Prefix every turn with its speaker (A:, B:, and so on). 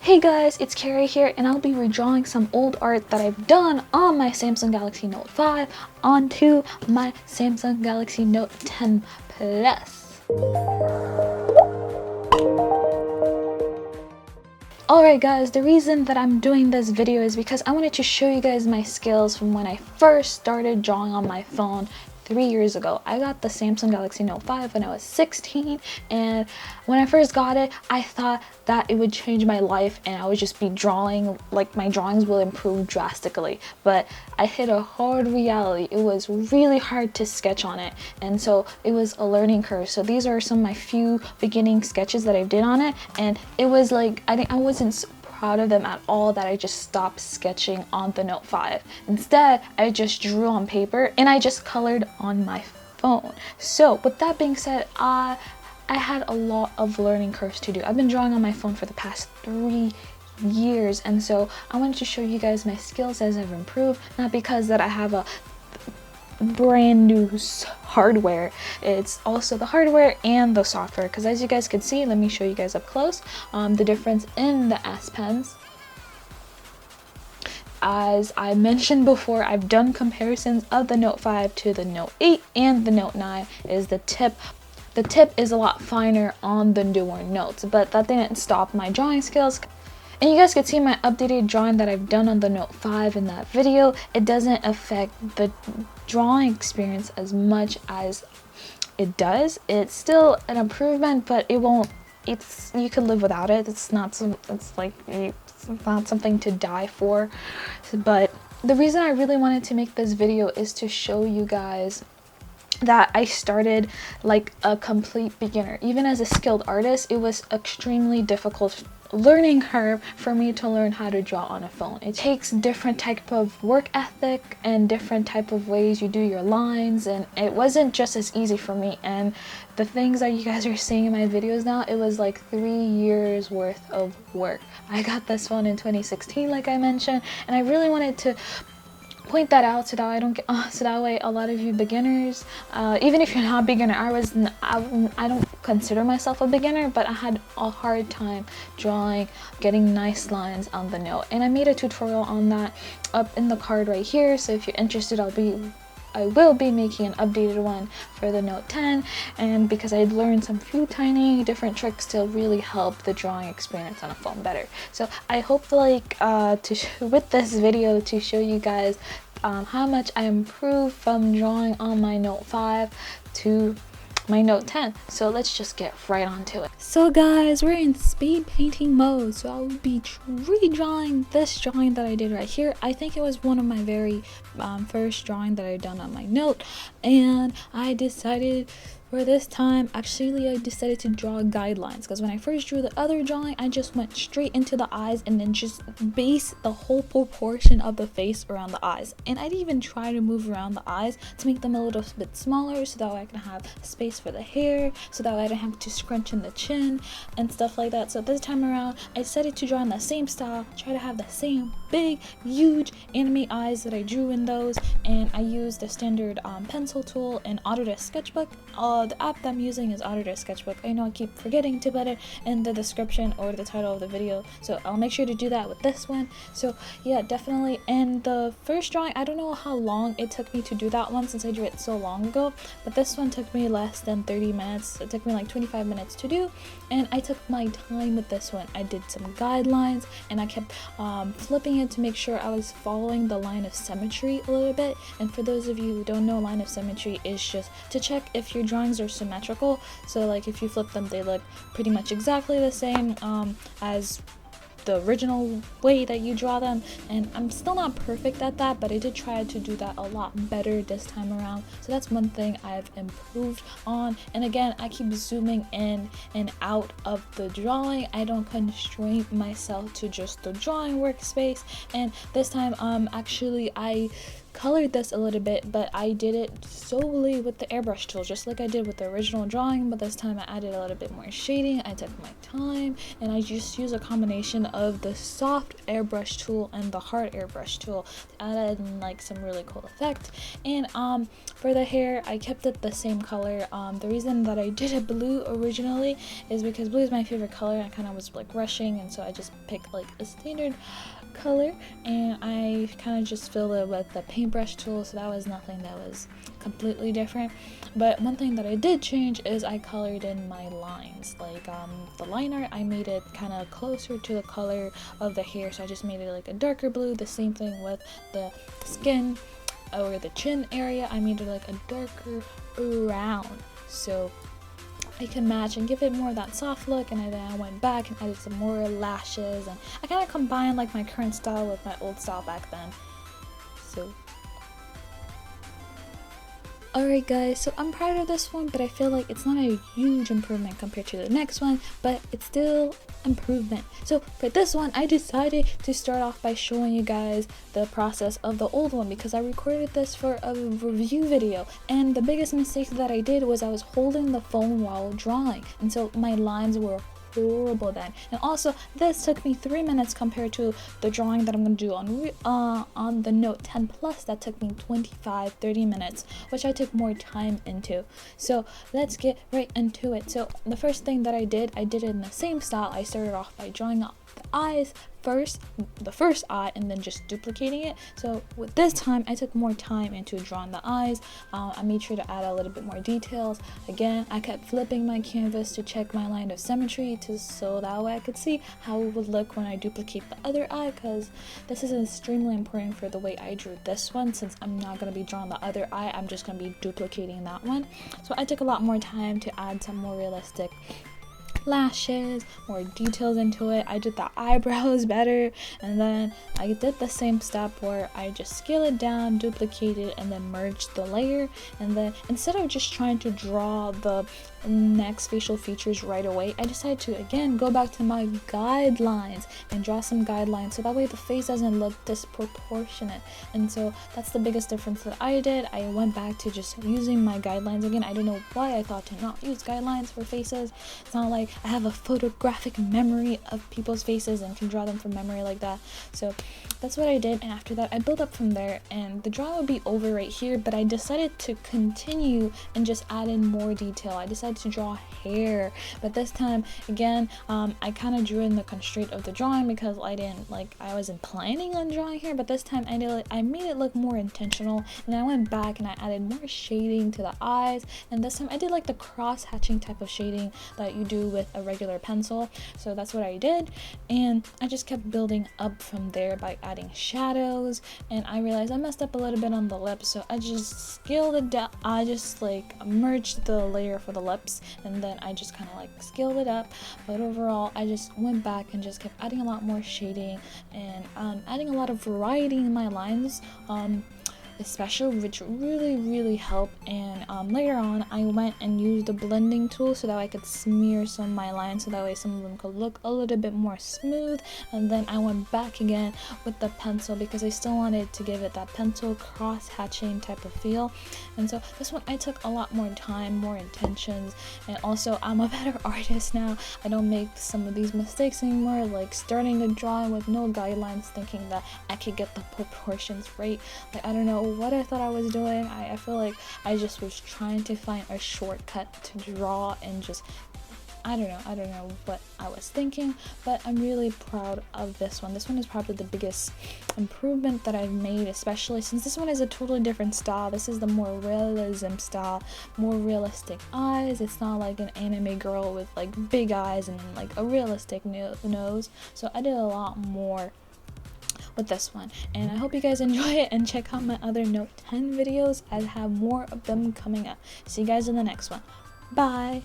A: Hey guys, it's Carri here, and I'll be redrawing some old art that I've done on my Samsung Galaxy Note 5 onto my Samsung Galaxy Note 10 Plus. Alright guys, the reason that I'm doing this video is because I wanted to show you guys my skills from when I first started drawing on my phone 3 years ago. I got the Samsung Galaxy Note 5 when I was 16, and when I first got it, I thought that it would change my life and I would just be drawing, like my drawings will improve drastically. But I hit a hard reality. It was really hard to sketch on it, and so it was a learning curve. So these are some of my few beginning sketches that I did on it, and it was like, I wasn't proud of them at all that I just stopped sketching on the Note 5. Instead, I just drew on paper and I just colored on my phone. So with that being said, I had a lot of learning curves to do. I've been drawing on my phone for the past 3 years, and so I wanted to show you guys my skills as I've improved, not because that I have a brand new hardware. It's also the hardware and the software, because as you guys can see, let me show you guys up close the difference in the S Pens. As I mentioned before, I've done comparisons of the Note 5 to the Note 8 and the Note 9. Is the tip is a lot finer on the newer Notes, but that didn't stop my drawing skills. And you guys can see my updated drawing that I've done on the Note 5 in that video. It doesn't affect the drawing experience as much as it does. It's still an improvement, but it won't, you can live without it. It's not something to die for. But the reason I really wanted to make this video is to show you guys that I started like a complete beginner. Even as a skilled artist, it was extremely difficult learning curve for me to learn how to draw on a phone. It takes different type of work ethic and different type of ways you do your lines, and it wasn't just as easy for me. And the things that you guys are seeing in my videos now, it was like 3 years worth of work. I got this phone in 2016, like I mentioned, and I really wanted to point that out so that I don't get so that way a lot of you beginners, even if you're not a beginner, I don't consider myself a beginner, but I had a hard time drawing, getting nice lines on the Note, and I made a tutorial on that up in the card right here. So if you're interested, I will be making an updated one for the Note 10, and because I learned some few tiny different tricks to really help the drawing experience on a phone better. So I hope with this video to show you guys how much I improved from drawing on my Note 5 to my Note 10. So let's just get right onto it. So guys, we're in speed painting mode, so I'll be redrawing this drawing that I did right here. I think it was one of my very first drawing that I've done on my Note, and I decided for this time, actually I decided to draw guidelines, because when I first drew the other drawing, I just went straight into the eyes and then just base the whole proportion of the face around the eyes. And I didn't even try to move around the eyes to make them a little bit smaller, so that way I can have space for the hair, so that way I don't have to scrunch in the chin and stuff like that. So this time around, I decided to draw in the same style, try to have the same big, huge anime eyes that I drew in those, and I used the standard pencil tool in Autodesk Sketchbook. The app that I'm using is Autodesk Sketchbook. I know I keep forgetting to put it in the description or the title of the video, so I'll make sure to do that with this one. So yeah, definitely. And the first drawing, I don't know how long it took me to do that one since I drew it so long ago, but this one took me less than 30 minutes. It took me like 25 minutes to do, and I took my time with this one. I did some guidelines, and I kept flipping it to make sure I was following the line of symmetry a little bit. And for those of you who don't know, line of symmetry is just to check if your drawings are symmetrical. So like if you flip them, they look pretty much exactly the same as the original way that you draw them. And I'm still not perfect at that, but I did try to do that a lot better this time around. So that's one thing I've improved on. And again, I keep zooming in and out of the drawing. I don't constrain myself to just the drawing workspace. And this time actually I colored this a little bit, but I did it solely with the airbrush tool, just like I did with the original drawing, but this time I added a little bit more shading. I took my time, and I just used a combination of the soft airbrush tool and the hard airbrush tool to add in like some really cool effect. And for the hair, I kept it the same color. The reason that I did it blue originally is because blue is my favorite color. I kind of was like rushing, and so I just picked like a standard color, and I kind of just filled it with the paintbrush tool, so that was nothing that was completely different. But one thing that I did change is I colored in my lines, like the line art, I made it kind of closer to the color of the hair, so I just made it like a darker blue. The same thing with the skin or the chin area, I made it like a darker brown, so I can match and give it more of that soft look. And then I went back and added some more lashes, and I kind of combined like my current style with my old style back then. So alright guys, so I'm proud of this one, but I feel like it's not a huge improvement compared to the next one, but it's still improvement. So for this one, I decided to start off by showing you guys the process of the old one, because I recorded this for a review video, and the biggest mistake that I did was I was holding the phone while drawing, and so my lines were horrible then. And also, this took me 3 minutes compared to the drawing that I'm going to do on the Note 10 Plus that took me 25-30 minutes, which I took more time into. So let's get right into it. So the first thing that I did it in the same style. I started off by drawing out the eyes first, the first eye, and then just duplicating it. So with this time, I took more time into drawing the eyes. I made sure to add a little bit more details. Again, I kept flipping my canvas to check my line of symmetry, so that way I could see how it would look when I duplicate the other eye, because this is extremely important for the way I drew this one. Since I'm not going to be drawing the other eye, I'm just going to be duplicating that one. So I took a lot more time to add some more realistic lashes, more details into it. I did the eyebrows better, and then I did the same step where I just scale it down, duplicate it, and then merge the layer. And then instead of just trying to draw the next facial features right away, I decided to again go back to my guidelines and draw some guidelines, so that way the face doesn't look disproportionate. And so that's the biggest difference that I did. I went back to just using my guidelines again. I don't know why I thought to not use guidelines for faces. It's not like I have a photographic memory of people's faces and can draw them from memory like that. So that's what I did, and after that I built up from there, and the drawing would be over right here, but I decided to continue and just add in more detail. I decided to draw hair, but this time again I kind of drew in the constraint of the drawing, because I wasn't planning on drawing hair, but this time I made it look more intentional, and I went back and I added more shading to the eyes, and this time I did like the cross hatching type of shading that you do with a regular pencil. So that's what I did, and I just kept building up from there by adding shadows. And I realized I messed up a little bit on the lips, so I just scaled it down. I just like merged the layer for the lips, and then I just kind of like scaled it up. But overall, I just went back and just kept adding a lot more shading and adding a lot of variety in my lines, especially, which really helped. And later on I went and used the blending tool so that I could smear some of my lines, so that way some of them could look a little bit more smooth. And then I went back again with the pencil, because I still wanted to give it that pencil cross hatching type of feel. And so this one I took a lot more time, more intentions, and also I'm a better artist now. I don't make some of these mistakes anymore, like starting a drawing with no guidelines thinking that I could get the proportions right. Like, I don't know what I thought I was doing. I feel like I just was trying to find a shortcut to draw, and just I don't know what I was thinking. But I'm really proud of this one. This one is probably the biggest improvement that I've made, especially since this one is a totally different style. This is the more realism style, more realistic eyes. It's not like an anime girl with like big eyes and like a realistic nose. So I did a lot more with this one, and I hope you guys enjoy it, and check out my other Note 10 videos. I have more of them coming up. See you guys in the next one. Bye.